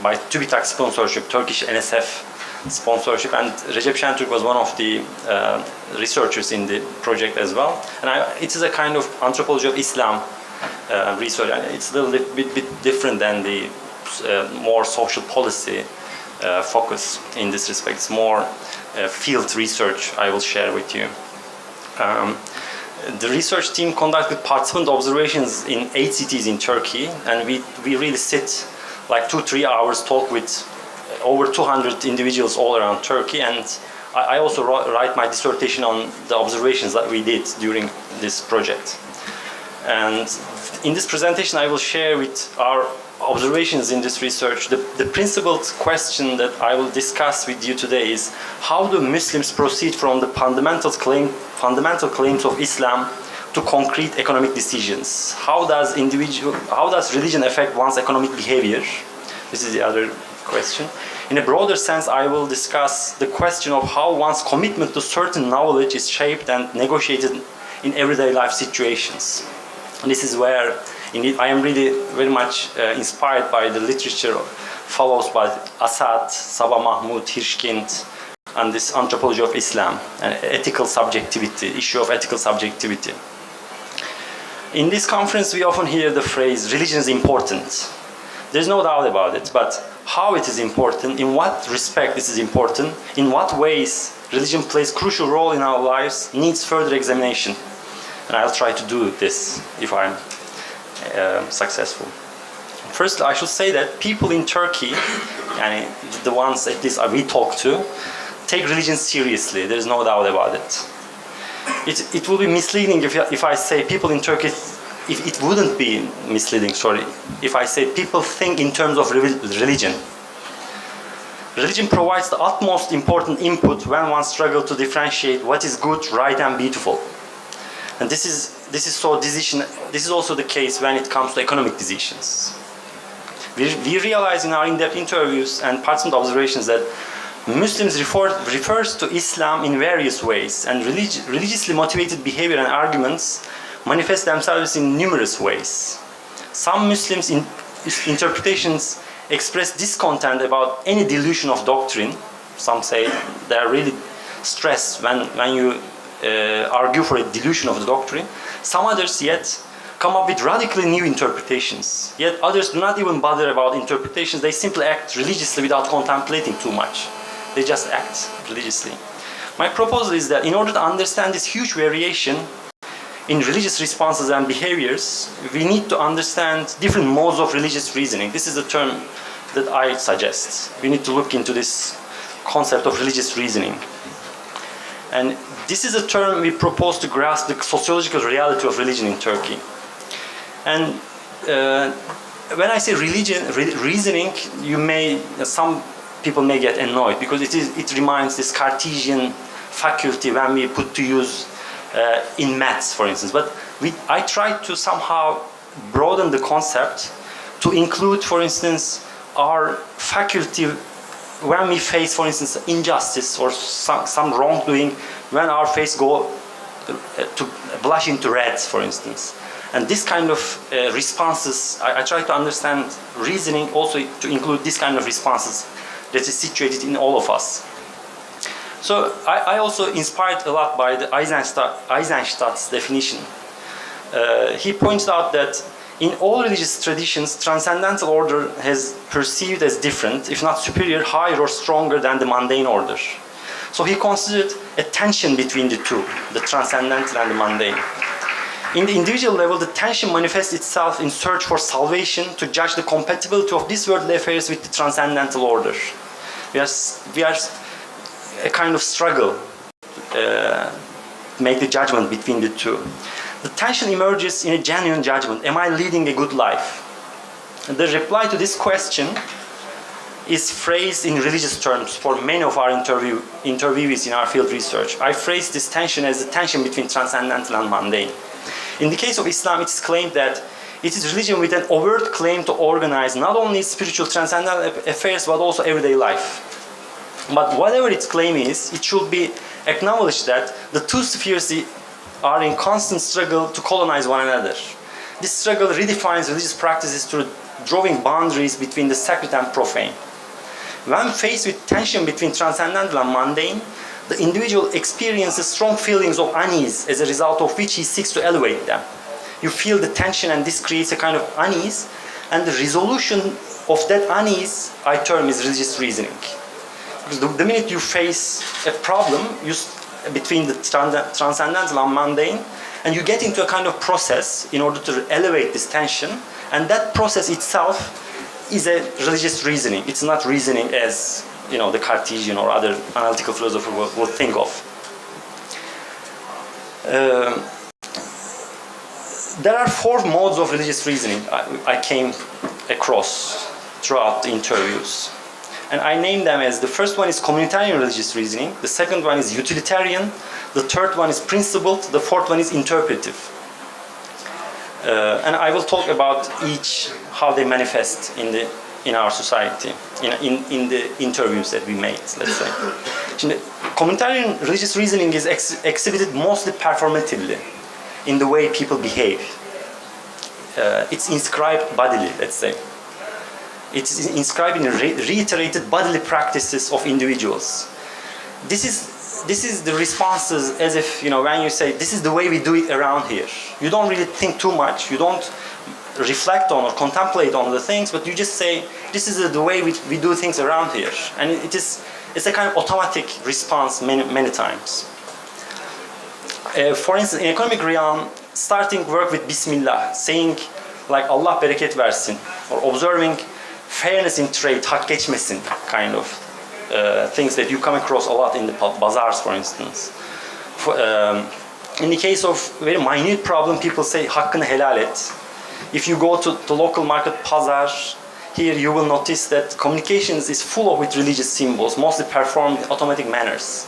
by TÜBİTAK sponsorship, Turkish NSF sponsorship, and Recep Şentürk was one of the researchers in the project as well. And it is a kind of anthropology of Islam research. It's a little bit different than the more social policy focus in this respect. It's more field research I will share with you. The research team conducted participant observations in 8 cities in Turkey, and we really sit like 2-3 hours, talk with over 200 individuals all around Turkey, and I also write my dissertation on the observations that we did during this project. And in this presentation I will share with our observations in this research, the principal question that I will discuss with you today is how do Muslims proceed from the fundamental claims of Islam to concrete economic decisions? How does religion affect one's economic behavior? This is the other question. In a broader sense, I will discuss the question of how one's commitment to certain knowledge is shaped and negotiated in everyday life situations. And this is where indeed I am really very much inspired by the literature follows by Assad, Sabah Mahmud, Hirschkind, and this anthropology of Islam and ethical subjectivity, issue of ethical subjectivity. In this conference we often hear the phrase religion is important. There's no doubt about it, but how it is important, in what respect it is important, in what ways religion plays a crucial role in our lives needs further examination. And I'll try to do this if I'm successful. First, I should say that people in Turkey, and the ones at least we talk to, take religion seriously. There's no doubt about it. It will be misleading if I say people in Turkey, if it wouldn't be misleading, sorry, if I say people think in terms of religion. Religion provides the utmost important input when one struggles to differentiate what is good, right, and beautiful. And this is also the case when it comes to economic decisions. We realize in our in-depth interviews and participant observations that Muslims refers to Islam in various ways, and religiously motivated behavior and arguments manifest themselves in numerous ways. Some Muslims' interpretations express discontent about any dilution of doctrine. Some say they are really stressed when you argue for a dilution of the doctrine. Some others yet come up with radically new interpretations. Yet others do not even bother about interpretations. They simply act religiously without contemplating too much. They just act religiously. My proposal is that in order to understand this huge variation in religious responses and behaviors, we need to understand different modes of religious reasoning. This is the term that I suggest. We need to look into this concept of religious reasoning. And this is a term we propose to grasp the sociological reality of religion in Turkey. And when I say reasoning, some people may get annoyed because it reminds this Cartesian faculty when we put to use in maths, for instance. But I try to somehow broaden the concept to include, for instance, our faculty when we face, for instance, injustice or some wrongdoing, when our face go to blush into red, for instance. And this kind of responses, I try to understand reasoning also to include this kind of responses that is situated in all of us. So I also inspired a lot by the Eisenstadt's definition. He points out that in all religious traditions, transcendental order is perceived as different, if not superior, higher or stronger than the mundane order. So he considered a tension between the two, the transcendental and the mundane. In the individual level, the tension manifests itself in search for salvation to judge the compatibility of this worldly affairs with the transcendental order. We are a kind of struggle to make the judgment between the two. The tension emerges in a genuine judgment. Am I leading a good life? And the reply to this question is phrased in religious terms for many of our interviewees in our field research. I phrase this tension as the tension between transcendental and mundane. In the case of Islam, it is claimed that it is religion with an overt claim to organize not only spiritual transcendental affairs but also everyday life. But whatever its claim is, it should be acknowledged that the two spheres are in constant struggle to colonize one another. This struggle redefines religious practices through drawing boundaries between the sacred and profane. When faced with tension between transcendental and mundane, the individual experiences strong feelings of unease, as a result of which he seeks to elevate them. You feel the tension, and this creates a kind of unease, and the resolution of that unease I term is religious reasoning. Because the minute you face a problem between the transcendental and mundane, and you get into a kind of process in order to elevate this tension, and that process itself is a religious reasoning. It's not reasoning as the Cartesian or other analytical philosopher will think of. There are 4 modes of religious reasoning I came across throughout the interviews. And I name them as, the first one is communitarian religious reasoning, the second one is utilitarian, the third one is principled, the fourth one is interpretive. And I will talk about each, how they manifest in our society, in the interviews that we made, let's say. Communitarian religious reasoning is exhibited mostly performatively in the way people behave. It's inscribed bodily, let's say. It's inscribed in reiterated bodily practices of individuals. This is the responses, as if, when you say, this is the way we do it around here. You don't really think too much. You don't reflect on or contemplate on the things, but you just say, this is the way we do things around here. And it's a kind of automatic response many times. For instance, in economic realm, starting work with Bismillah, saying like Allah bereket versin, or observing fairness in trade, hak geçmesin, kind of things that you come across a lot in the bazaars, for instance. In the case of very minute problem, people say hakkını helal et. If you go to the local market pazar, here you will notice that communications is full of religious symbols, mostly performed in automatic manners.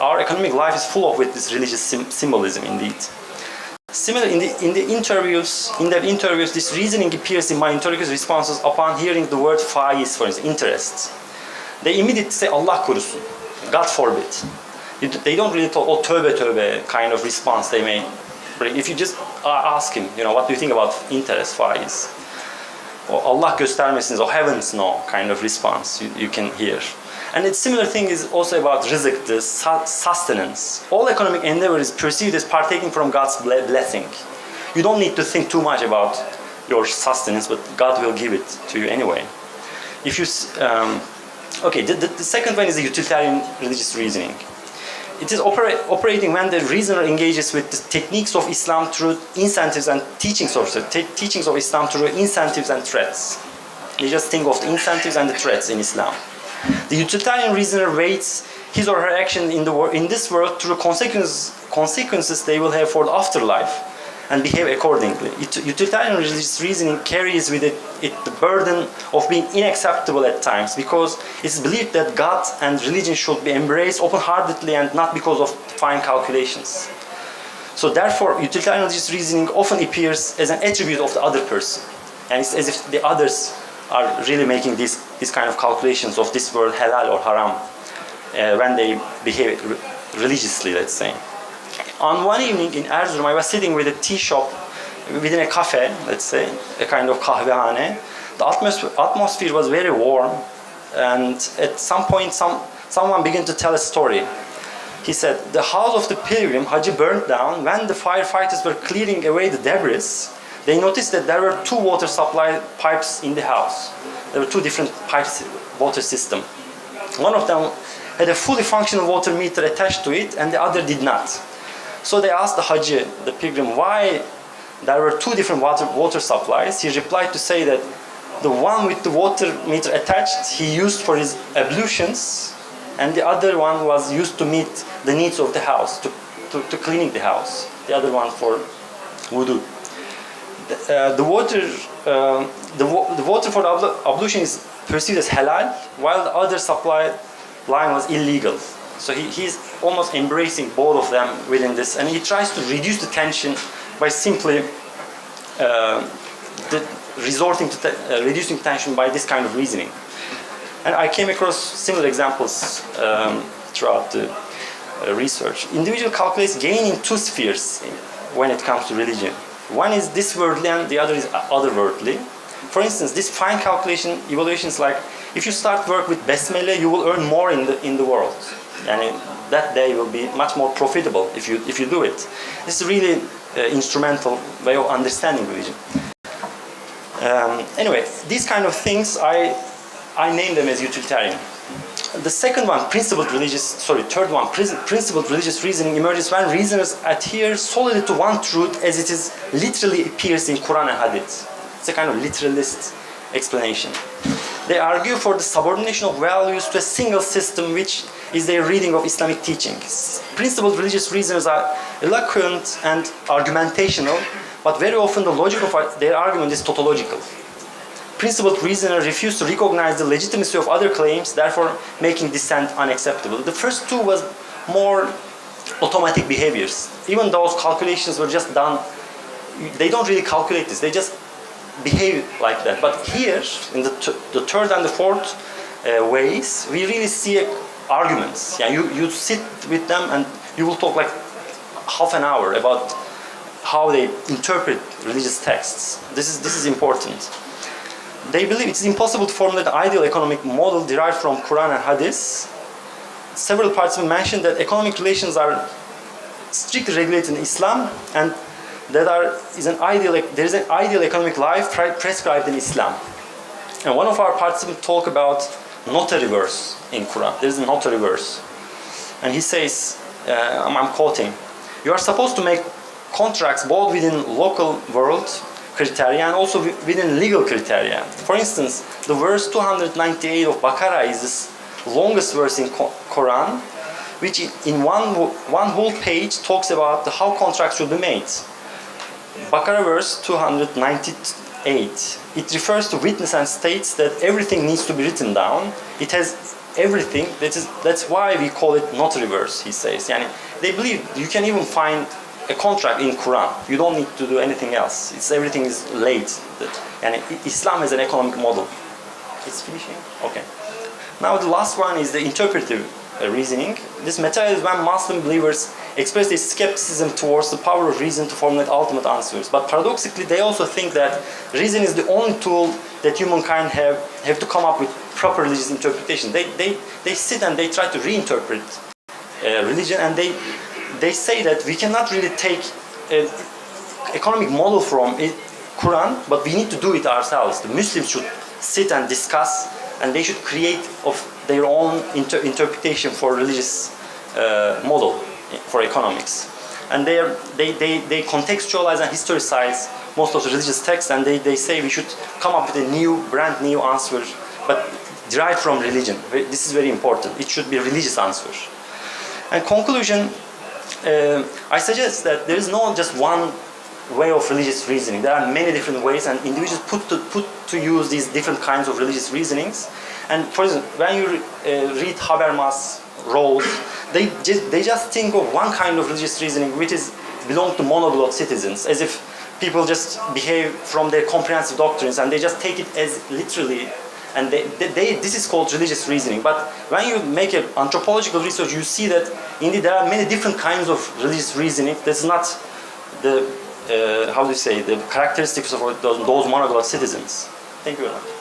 Our economic life is full of this religious symbolism, indeed. Similarly, in the interviews, this reasoning appears in my interviews responses upon hearing the word faiz, for instance, interest. They immediately say Allah korusun, God forbid. They don't really talk, oh tövbe tövbe kind of response they may bring. If you just ask him, what do you think about interest, faiz? Or Allah göstermesin, or heavens no kind of response you can hear. And a similar thing is also about rizq, the sustenance. All economic endeavor is perceived as partaking from God's blessing. You don't need to think too much about your sustenance, but God will give it to you anyway. If you, the second one is the utilitarian religious reasoning. It is operating when the reasoner engages with the techniques of Islam through incentives and teachings of Islam through incentives and threats. They just think of the incentives and the threats in Islam. The utilitarian reasoner weights his or her action in this world through consequences they will have for the afterlife and behave accordingly. Utilitarian religious reasoning carries with it the burden of being unacceptable at times, because it's believed that God and religion should be embraced open-heartedly and not because of fine calculations. So therefore, utilitarian religious reasoning often appears as an attribute of the other person, and it's as if the others are really making these kind of calculations of this word halal or haram when they behave religiously, let's say. On one evening in Erzurum, I was sitting with a tea shop within a cafe, let's say, a kind of kahvehane. The atmosphere was very warm, and at some point someone began to tell a story. He said, the house of the pilgrim Hajji burned down. When the firefighters were clearing away the debris, they noticed that there were 2 water supply pipes in the house. There were 2 different pipes, water system. One of them had a fully functional water meter attached to it, and the other did not. So they asked the Hajji, the pilgrim, why there were 2 different water supplies. He replied to say that the one with the water meter attached, he used for his ablutions, and the other one was used to meet the needs of the house, to cleaning the house. The other one for wudu. The water for the ablution is perceived as halal, while the other supply line was illegal. So he's almost embracing both of them within this, and he tries to reduce the tension by simply resorting to reducing tension by this kind of reasoning. And I came across similar examples throughout the research. Individual calculates gain in 2 spheres when it comes to religion. One is this worldly and the other is otherworldly. For instance, this fine calculation evaluations, like if you start work with Besmele, you will earn more in the world, and that day will be much more profitable if you do it. This is really instrumental way of understanding religion. Anyway, these kind of things I name them as utilitarian. The second one, principled religious reasoning emerges when reasoners adhere solely to one truth as it is literally appears in Quran and Hadith. It's a kind of literalist explanation. They argue for the subordination of values to a single system, which is their reading of Islamic teachings. Principled religious reasoners are eloquent and argumentational, but very often the logic of their argument is tautological. Principled reasoners refuse to recognize the legitimacy of other claims, therefore making dissent unacceptable. The first two was more automatic behaviors. Even those calculations were just done, they don't really calculate this, they just behave like that. But here, in the third and the fourth ways, we really see arguments. Yeah, you sit with them and you will talk like half an hour about how they interpret religious texts. This is important. They believe it is impossible to formulate an ideal economic model derived from Quran and Hadith. Several participants mentioned that economic relations are strictly regulated in Islam, and there is an ideal economic life prescribed in Islam. And one of our participants talked about notary verse in Quran. There is a notary verse, and he says, I'm quoting, "You are supposed to make contracts both within local world criteria and also within legal criteria." For instance, the verse 298 of Baqarah is the longest verse in Quran, which in one whole page talks about how contracts should be made. Baqarah verse 298. It refers to witness and states that everything needs to be written down. It has everything. That's why we call it notary verse, he says. Yani, they believe you can even find a contract in Quran. You don't need to do anything else. Everything is laid. And Islam is an economic model. It's finishing? Okay. Now the last one is the interpretive reasoning. This material is when Muslim believers express their skepticism towards the power of reason to formulate ultimate answers. But paradoxically, they also think that reason is the only tool that humankind have to come up with proper religious interpretation. They sit and they try to reinterpret religion, and they say that we cannot really take an economic model from Quran, but we need to do it ourselves. The Muslims should sit and discuss, and they should create of their own interpretation for religious model for economics. And they contextualize and historicize most of the religious texts, and they say we should come up with a brand new answer, but derived from religion. This is very important. It should be a religious answer. And conclusion, I suggest that there is not just one way of religious reasoning. There are many different ways, and individuals put to use these different kinds of religious reasonings. And for example, when you read Habermas, Rawls, they just think of one kind of religious reasoning which belong to monoglot citizens, as if people just behave from their comprehensive doctrines and they just take it as literally, and this is called religious reasoning. But when you make an anthropological research, you see that indeed there are many different kinds of religious reasoning. That's not the the characteristics of those monoglot citizens. Thank you very much.